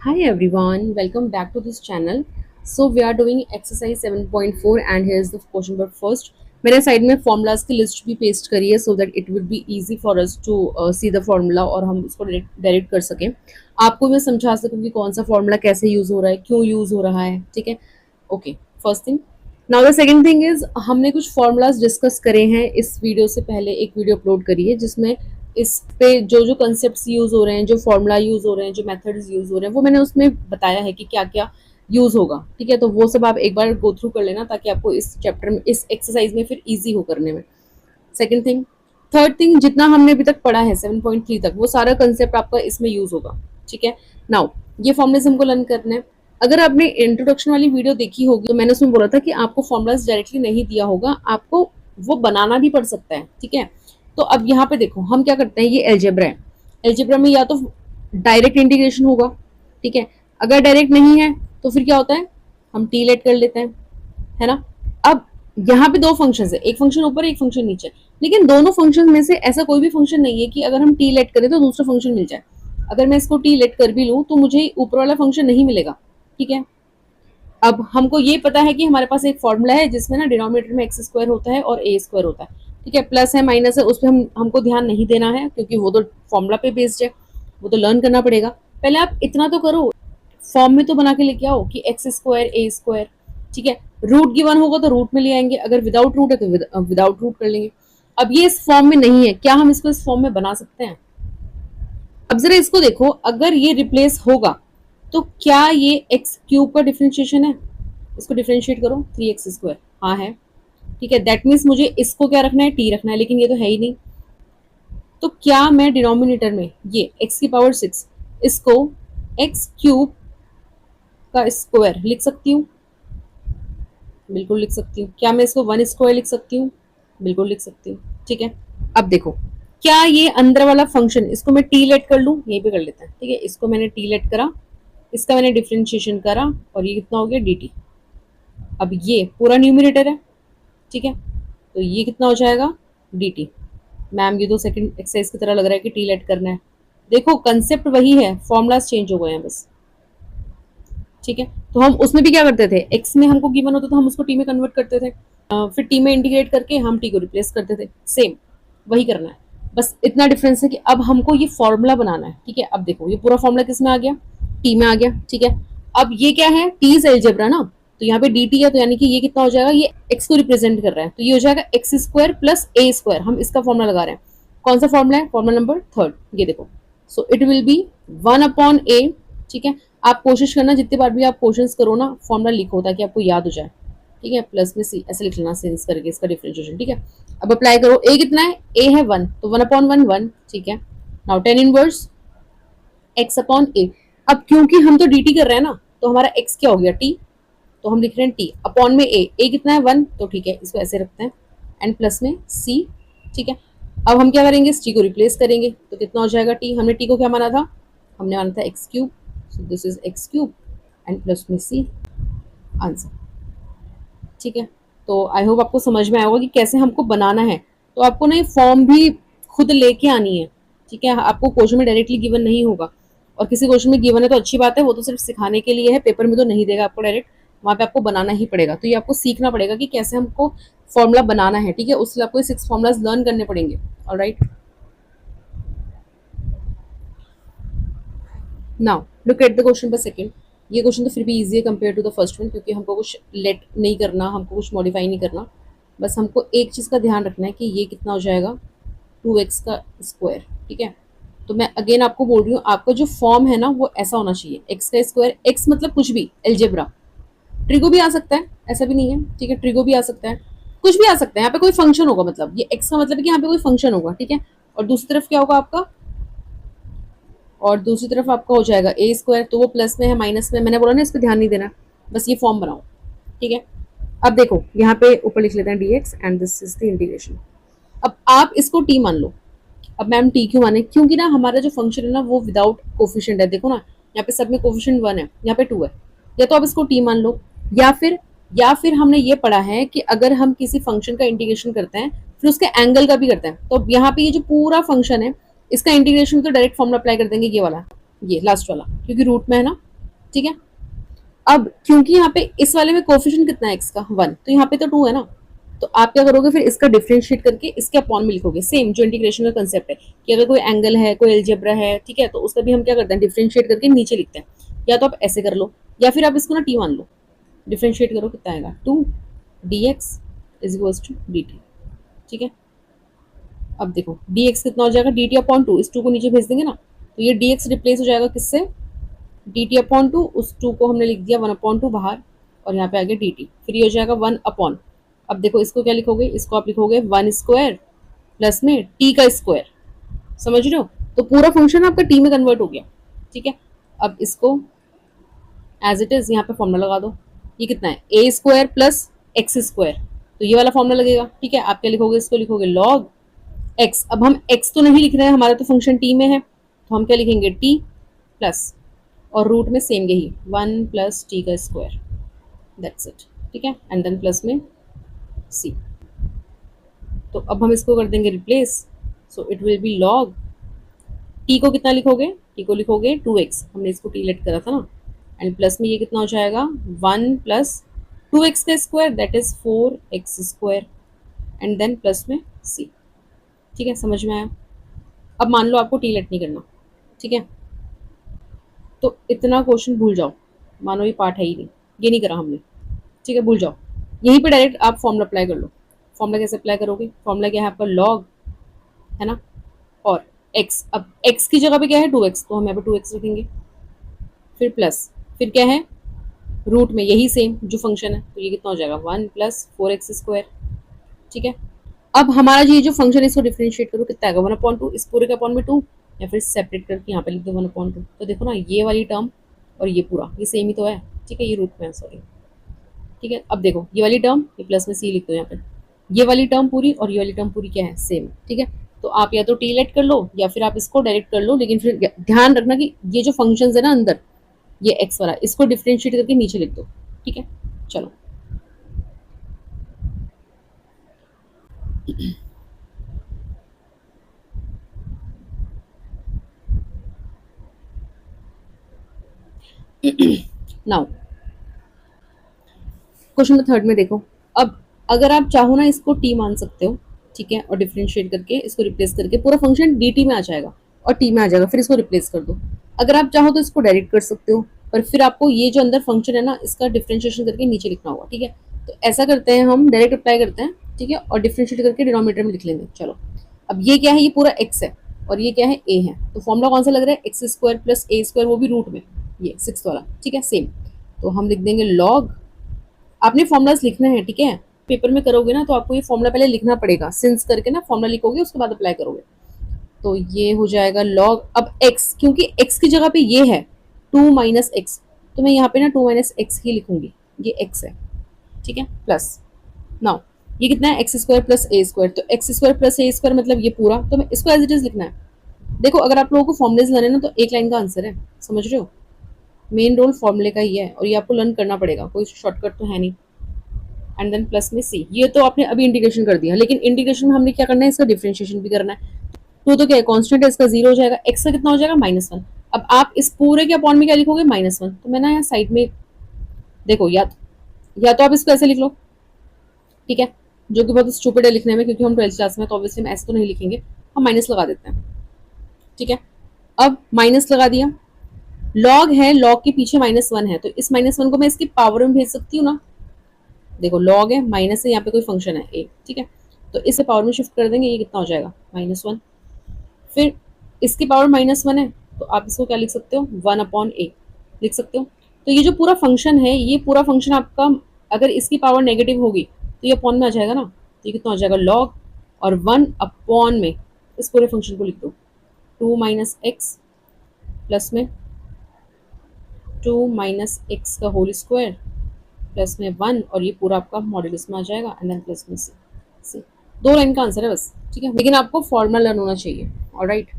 Hi everyone, welcome back to this channel. So we are doing exercise 7.4 and here's the question number first. मैंने side में formulas की list भी paste करी है so that it would be easy for us to see the formula और हम उसको direct कर सकें. आपको मैं समझा सकूं कि कौन सा formula कैसे यूज हो रहा है, क्यों यूज हो रहा है, ठीक है? Okay, first thing. Now the second thing is हमने कुछ फॉर्मूलाज डिस्कस करे हैं इस वीडियो से पहले. एक वीडियो अपलोड करी है जिसमें इस पे जो जो कंसेप्ट यूज हो रहे हैं, जो फॉर्मूला यूज हो रहे हैं, जो मेथड्स यूज हो रहे हैं, वो मैंने उसमें बताया है कि क्या क्या यूज होगा. ठीक है, तो वो सब आप एक बार गो थ्रू कर लेना ताकि आपको इस चैप्टर में, इस एक्सरसाइज में फिर इजी हो करने में. Second thing. थर्ड थिंग, जितना हमने अभी तक पढ़ा है 7.3 तक, वो सारा कंसेप्ट आपका इसमें यूज होगा. ठीक है. नाउ ये फॉर्मुलेज हमको लर्न करना है. अगर आपने इंट्रोडक्शन वाली वीडियो देखी होगी तो मैंने उसमें बोला था कि आपको फॉर्मुलाज डायरेक्टली नहीं दिया होगा, आपको वो बनाना भी पड़ सकता है. ठीक है. तो अब यहाँ पे देखो हम क्या करते हैं, ये एल्जेब्रा है. एल्जेब्रा में या तो डायरेक्ट इंटीग्रेशन होगा, ठीक है. अगर डायरेक्ट नहीं है तो फिर क्या होता है, हम टी लेट कर लेते हैं, है ना. अब यहाँ पे दो फंक्शन है, एक फंक्शन ऊपर एक फंक्शन नीचे, लेकिन दोनों फंक्शन में से ऐसा कोई भी फंक्शन नहीं है कि अगर हम टी लेट करें तो दूसरा फंक्शन मिल जाए. अगर मैं इसको टी लेट कर भी लूँ तो मुझे ऊपर वाला फंक्शन नहीं मिलेगा. ठीक है. अब हमको ये पता है कि हमारे पास एक फॉर्मूला है जिसमें ना डिनोमिनेटर में एक्स स्क्वायर होता है और ए स्क्वायर होता है. ठीक है. प्लस है माइनस है, उस पर हमको ध्यान नहीं देना है क्योंकि वो तो फॉर्मूला पे बेस्ड है, वो तो लर्न करना पड़ेगा. पहले आप इतना तो करो, फॉर्म में तो बना के लेके आओ कि एक्स स्क्वायर ए स्क्वायर. ठीक है. रूट गिवन होगा तो रूट में ले आएंगे, अगर विदाउट रूट है तो विदाउट रूट कर लेंगे. अब ये इस फॉर्म में नहीं है, क्या हम इसको इस फॉर्म में बना सकते हैं? अब जरा इसको देखो, अगर ये रिप्लेस होगा तो क्या ये एक्स क्यूब का डिफरेंशिएशन है? इसको डिफरेंशिएट करो, 3x². हाँ है. ठीक है. दैट मीन्स मुझे इसको क्या रखना है, टी रखना है, लेकिन ये तो है ही नहीं. तो क्या मैं डिनोमिनेटर में ये x⁶ इसको एक्स क्यूब का स्क्वायर लिख सकती हूँ? बिल्कुल लिख सकती हूँ. क्या मैं इसको 1² लिख सकती हूँ? बिल्कुल लिख सकती हूँ. ठीक है. अब देखो, क्या ये अंदर वाला फंक्शन, इसको मैं टी लेट कर लूँ, यहीं पे कर लेते हैं. ठीक है. इसको मैंने टी लेट करा, इसका मैंने डिफ्रेंशिएशन करा और ये कितना हो गया, dt. अब ये पूरा न्यूमिनेटर है. ठीक है. तो ये कितना हो जाएगा, dt. मैम ये तो सेकंड एक्सरसाइज की तरह लग रहा है कि टी लेट करना है. देखो कंसेप्ट वही है, फॉर्मूलाज चेंज हो गए हैं बस. ठीक है. तो हम उसमें भी क्या करते थे, एक्स में हमको गिवन होता तो हम उसको टी में कन्वर्ट करते थे, फिर टी में इंटीग्रेट करके हम टी को रिप्लेस करते थे. सेम वही करना है, बस इतना डिफरेंस है कि अब हमको ये फॉर्मूला बनाना है. ठीक है. अब देखो ये पूरा फॉर्मूला किस में आ गया, टी में आ गया. ठीक है. अब ये क्या है, टी इज एल्जेब्रा ना, तो यहाँ पे डी टी है, तो यानी कि ये कितना हो जाएगा, ये एक्स को रिप्रेजेंट कर रहा है, तो ये हो जाएगा एक्स स्क्वायर प्लस ए स्क्वायर. हम इसका फॉर्मूला लगा रहे हैं. कौन सा फॉर्मूला है, फॉर्मूला नंबर थर्ड. ये देखो, so it will be 1/a. ठीक है. आप कोशिश करना जितनी बार भी आप क्वेश्चंस करो ना, फॉर्मूला लिखो ताकि आपको याद हो जाए. ठीक है. प्लस में सी ऐसे लिख लेना, सेंस करके इसका डिफरेंशिएशन. ठीक है. अब अप्लाई करो, ए कितना है, ए है 1, तो 1/1 1. ठीक है. Now tan inverse x/a. अब क्योंकि हम तो dt कर रहे हैं ना, तो हमारा x क्या हो गया, t. तो हम लिख रहे हैं t अपॉन में a कितना है 1, तो ठीक है इसको ऐसे रखते हैं, एंड प्लस में c. ठीक है. अब हम क्या करेंगे, इस t को रिप्लेस करेंगे, तो कितना हो जाएगा t. हमने t को क्या माना था, हमने माना था x³. So this is x³ and plus में c. आंसर. ठीक है. तो आई होप आपको समझ में आया होगा कि कैसे हमको बनाना है. तो आपको ना ये फॉर्म भी खुद लेके आनी है. ठीक है. आपको क्वेश्चन में डायरेक्टली गिवन नहीं होगा, और किसी क्वेश्चन में गिवन है तो अच्छी बात है, वो तो सिर्फ सिखाने के लिए है, पेपर में तो नहीं देगा आपको डायरेक्ट, वहाँ पे आपको बनाना ही पड़ेगा. तो ये आपको सीखना पड़ेगा कि कैसे हमको फॉर्मूला बनाना है. ठीक है. उसके लिए आपको 6 फॉर्मूलाज लर्न करने पड़ेंगे. Alright. Now look at the question पर सेकंड. ये क्वेश्चन तो फिर भी इजी है compare to the first one, क्योंकि हमको कुछ लेट नहीं करना, हमको कुछ मॉडिफाई नहीं करना. बस हमको एक चीज़ का ध्यान रखना है कि ये कितना हो जाएगा, 2x का स्क्वायर. ठीक है. तो मैं अगेन आपको बोल रही हूँ, आपका जो फॉर्म है ना वो ऐसा होना चाहिए, एक्स का स्क्वायर. एक्स मतलब कुछ भी, एल्जेब्रा. ट्रिगो भी आ सकता है, ऐसा भी नहीं है. ठीक है. ट्रिगो भी आ सकता है, कुछ भी आ सकता है. यहाँ पे कोई फंक्शन होगा, मतलब ये एक्स का मतलब है कि यहाँ पे कोई फंक्शन होगा. ठीक है. और दूसरी तरफ क्या होगा आपका, और दूसरी तरफ आपका हो जाएगा ए स्क्वायर, तो वो प्लस में है माइनस में, मैंने बोला ना इस पर ध्यान नहीं देना, बस ये फॉर्म बनाओ. ठीक है. अब देखो यहाँ पे ऊपर लिख लेते हैं dx and this is the integration. अब आप इसको टी मान लो. अब मैम टी क्यों माने, क्योंकि ना हमारा जो फंक्शन है ना वो विदाउट कोफिशिएंट है. देखो ना यहाँ पे सब में कोफिशिएंट 1 है, यहाँ पे 2 है. या तो आप इसको टी मान लो, या फिर हमने ये पढ़ा है कि अगर हम किसी फंक्शन का इंटीग्रेशन करते हैं फिर उसके एंगल का भी करते हैं, तो यहाँ पे ये जो पूरा फंक्शन है इसका इंटीग्रेशन तो डायरेक्ट फॉर्मूला अप्लाई कर देंगे, ये वाला, ये लास्ट वाला, क्योंकि रूट में है ना. ठीक है। अब क्योंकि यहाँ पे इस वाले में कोफिशिएंट कितना है एक्स का 1, तो यहाँ पे तो 2 है ना, तो आप क्या करोगे फिर इसका डिफरेंशिएट करके इसके अपॉन में लिखोगे। सेम जो इंटीग्रेशन का कंसेप्ट है कि अगर कोई एंगल है, कोई एलजेब्रा है, ठीक है, तो उसका भी हम क्या करते हैं, डिफरेंशिएट करके नीचे लिखते हैं। या तो आप ऐसे कर लो, या फिर आप इसको ना टी मान लो, डिफरेंशिएट करो कितना आएगा, 2 dx is equals to dt। ठीक है। अब देखो dx कितना हो जाएगा, dt अपॉन 2, इस 2 को नीचे भेज देंगे ना, तो ये dx रिप्लेस हो जाएगा किससे, dt अपॉन 2, उस 2 को हमने लिख दिया 1/2 बाहर, और यहाँ पे आ गया dt, फिर ये हो जाएगा 1 अपॉन, अब देखो इसको क्या लिखोगे, इसको आप लिखोगे 1 स्क्वायर प्लस में t का स्क्वायर। समझ रहे हो, तो पूरा फंक्शन आपका t में कन्वर्ट हो गया। ठीक है। अब इसको एज इट इज यहाँ पे फॉर्मूला लगा दो, ये कितना है, ए स्क्वायर प्लस एक्स स्क्वायर, तो ये वाला फॉर्मूला लगेगा। ठीक है। आप क्या लिखोगे, इसको लिखोगे लॉग एक्स। अब हम एक्स तो नहीं लिख रहे हैं, हमारा तो फंक्शन टी में है, तो हम क्या लिखेंगे टी प्लस, और रूट में सेम यही 1 प्लस टी का स्क्वायर, दैट्स इट। ठीक है। एंड देन प्लस में सी। तो अब हम इसको कर देंगे replace, so it will be log, T को कितना लिखोगे, टी को लिखोगे 2x, हमने इसको टी लेट करा था ना, एंड प्लस में ये कितना हो जाएगा 1 प्लस 2x का square that is 4x square, and then plus में सी। ठीक है, समझ में आया। अब मान लो आपको टी लेट नहीं करना, ठीक है, तो इतना क्वेश्चन भूल जाओ, मानो ये पार्ट है ही नहीं, ये नहीं करा हमने। ठीक है, भूल जाओ, यहीं पे डायरेक्ट आप फॉर्मूला अप्लाई कर लो। फॉर्मूला कैसे अप्लाई करोगे, फॉर्मूला क्या है आपका लॉग, है ना, और x, अब x की जगह पे क्या है 2x, तो हम यहाँ पे 2x रखेंगे, फिर प्लस, फिर क्या है रूट में यही सेम जो फंक्शन है, तो ये कितना हो जाएगा 1 प्लस 4x स्क्वायर। ठीक है। अब हमारा ये जो फंक्शन है इसको डिफरेंशिएट करो, कितना आएगा 1/2, इस पूरे के अपॉन में 2, या फिर सेपरेट करके यहाँ पे लिख दो 1/2। तो देखो ना ये वाली टर्म और ये पूरा ये सेम ही तो है। ठीक है, ये रूट में है, सॉरी। ठीक है। अब देखो ये वाली टर्म, ये प्लस में सी लिख दो यहाँ पे, ये वाली टर्म पूरी और ये वाली टर्म पूरी क्या है, सेम। ठीक है। तो आप या तो टी लेट कर लो या फिर आप इसको डायरेक्ट कर लो, लेकिन फिर ध्यान रखना कि ये जो फंक्शन है ना अंदर, ये एक्स वाला, इसको डिफरेंशिएट करके नीचे लिख दो। ठीक है, चलो। नाउ क्वेश्चन नंबर 3 में देखो, अब अगर आप चाहो ना इसको टी मान सकते हो, ठीक है, और डिफरेंशिएट करके इसको रिप्लेस करके पूरा फंक्शन डी टी में आ जाएगा और टी में आ जाएगा, फिर इसको रिप्लेस कर दो। अगर आप चाहो तो इसको डायरेक्ट कर सकते हो, पर फिर आपको ये जो अंदर फंक्शन है ना इसका डिफरेंशिएशन करके नीचे लिखना होगा। ठीक है, तो ऐसा करते हैं हम, डायरेक्ट अप्लाई करते हैं, ठीक है, और डिफरेंशिएट करके डिनोमिनेटर में लिख लेंगे। चलो, अब ये क्या है, ये पूरा एक्स है और ये क्या है ए है, तो फॉर्मूला कौन सा लग रहा है, एक्स स्क्वायर प्लस ए स्क्वायर, वो भी रूट में, ये 6 वाला। ठीक है, सेम। तो हम लिख देंगे लॉग, आपने फॉर्मुलाज लिखना है, ठीक है, पेपर में करोगे ना तो आपको ये फॉर्मूला पहले लिखना पड़ेगा, सिंस करके ना फॉर्मूला लिखोगे उसके बाद अप्लाई करोगे। तो ये हो जाएगा लॉग, अब x, क्योंकि x की जगह पे ये है 2 माइनस एक्स, तो मैं यहाँ पे ना 2 माइनस एक्स ही लिखूंगी, ये x है। ठीक है, प्लस नाउ ये कितना है एक्स स्क्वायर प्लस ए स्क्वायर, तो एक्स स्क्वायर प्लस ए स्क्वायर मतलब ये पूरा, तो मैं इसको एज इट इज लिखना है। देखो अगर आप लोगों को फॉर्मुलेज लाने ना तो एक लाइन का आंसर है, समझ रहे हो, मेन रोल फॉर्मूले का ही है और ये आपको लर्न करना पड़ेगा, कोई शॉर्टकट तो है नहीं। एंड देन प्लस में सी, ये तो आपने अभी इंटीग्रेशन कर दिया, लेकिन इंटीग्रेशन में हमने क्या करना है, इसका डिफरेंशिएशन भी करना है। तो क्या है, कांस्टेंट है, इसका 0 हो जाएगा, एक्स का कितना हो जाएगा -1। अब आप इस पूरे के अपॉन में क्या लिखोगे -1, तो मैं ना यहाँ साइड में देखो, या तो आप इसको ऐसे लिख लो, ठीक है, जो कि बहुत स्टूपिड है लिखने में, क्योंकि हम 12th क्लास में, तो ऑब्वियसली हम ऐसे तो नहीं लिखेंगे, हम माइनस लगा देते हैं। ठीक है, अब माइनस लगा दिया, लॉग है, लॉग के पीछे -1 है, तो इस -1 को मैं इसकी पावर में भेज सकती हूँ ना, देखो लॉग है, माइनस है, यहाँ पे कोई फंक्शन है ए, ठीक है, तो इसे पावर में शिफ्ट कर देंगे, ये कितना हो जाएगा -1, फिर इसकी पावर -1 है, तो आप इसको क्या लिख सकते हो 1/a लिख सकते हो। तो ये जो पूरा फंक्शन है, ये पूरा फंक्शन आपका अगर इसकी पावर नेगेटिव होगी तो ये अपॉन में आ जाएगा ना, तो ये कितना हो जाएगा लॉग, और 1 अपॉन में इस पूरे फंक्शन को लिख दो 2 माइनस एक्स प्लस में 2 माइनस एक्स का होल स्क्वायर प्लस में 1, और ये पूरा आपका मॉड्यूलस में आ जाएगा, एंड देन प्लस में सी। 2 लाइन का आंसर है बस, ठीक है, लेकिन आपको फॉर्मूला लर्न होना चाहिए। ऑलराइट।